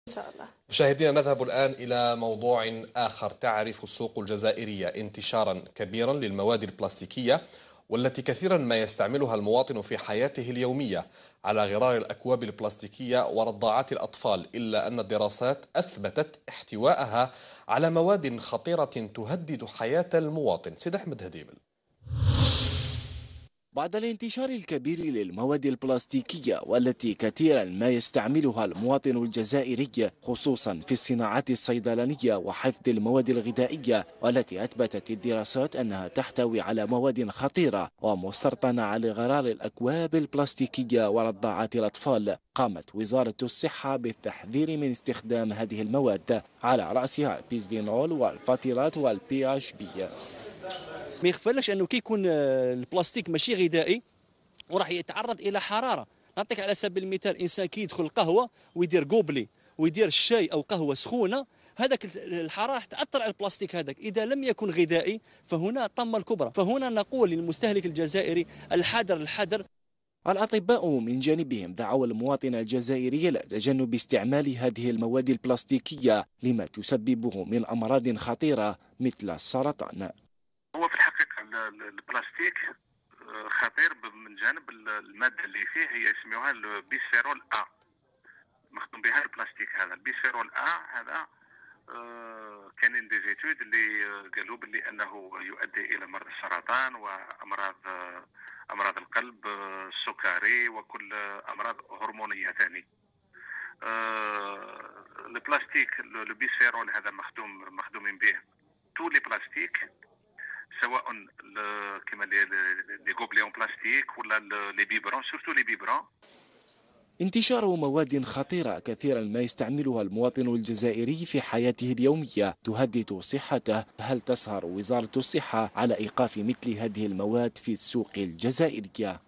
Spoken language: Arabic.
إن شاء الله. مشاهدينا، نذهب الآن إلى موضوع آخر. تعرف السوق الجزائرية انتشارا كبيرا للمواد البلاستيكية، والتي كثيرا ما يستعملها المواطن في حياته اليومية على غرار الأكواب البلاستيكية ورضاعات الأطفال، إلا أن الدراسات أثبتت احتواءها على مواد خطيرة تهدد حياة المواطن. سيد أحمد هديبل. بعد الانتشار الكبير للمواد البلاستيكية والتي كثيرا ما يستعملها المواطن الجزائري خصوصا في الصناعات الصيدلانية وحفظ المواد الغذائية، والتي أثبتت الدراسات أنها تحتوي على مواد خطيرة ومسرطنة على غرار الأكواب البلاستيكية ورضاعات الأطفال، قامت وزارة الصحة بالتحذير من استخدام هذه المواد، على رأسها البيسفينول والفاتيرات والبي اتش بي. ما يخفلش انه كي يكون البلاستيك ماشي غذائي وراح يتعرض الى حراره. نعطيك على سبيل المثال، انسان كي يدخل قهوه ويدير قوبلي ويدير الشاي او قهوه سخونه، هذاك الحراره راح تاثر على البلاستيك هذاك. اذا لم يكن غذائي فهنا الطمه الكبرى. فهنا نقول للمستهلك الجزائري الحذر الحذر. الأطباء من جانبهم دعوا المواطن الجزائري إلى تجنب استعمال هذه المواد البلاستيكية لما تسببه من أمراض خطيرة مثل السرطان. هو في الحقيقة البلاستيك خطير من جانب المادة اللي فيه، هي يسموها البيسفيرول A. مخدوم بها البلاستيك هذا البيسفيرول A هذا. كاينين دي زيتود اللي قالوا باللي انه يؤدي الى مرض السرطان وامراض القلب، السكري، وكل امراض هرمونيه ثاني. البلاستيك البيسفيرول هذا مخدومين به تو لي بلاستيك، سواء كما لي غوبليون بلاستيك ولا لي بيبرون، سورتو لي بيبرون. انتشار مواد خطيرة كثيرا ما يستعملها المواطن الجزائري في حياته اليومية تهدد صحته. هل تسهر وزارة الصحة على إيقاف مثل هذه المواد في السوق الجزائرية؟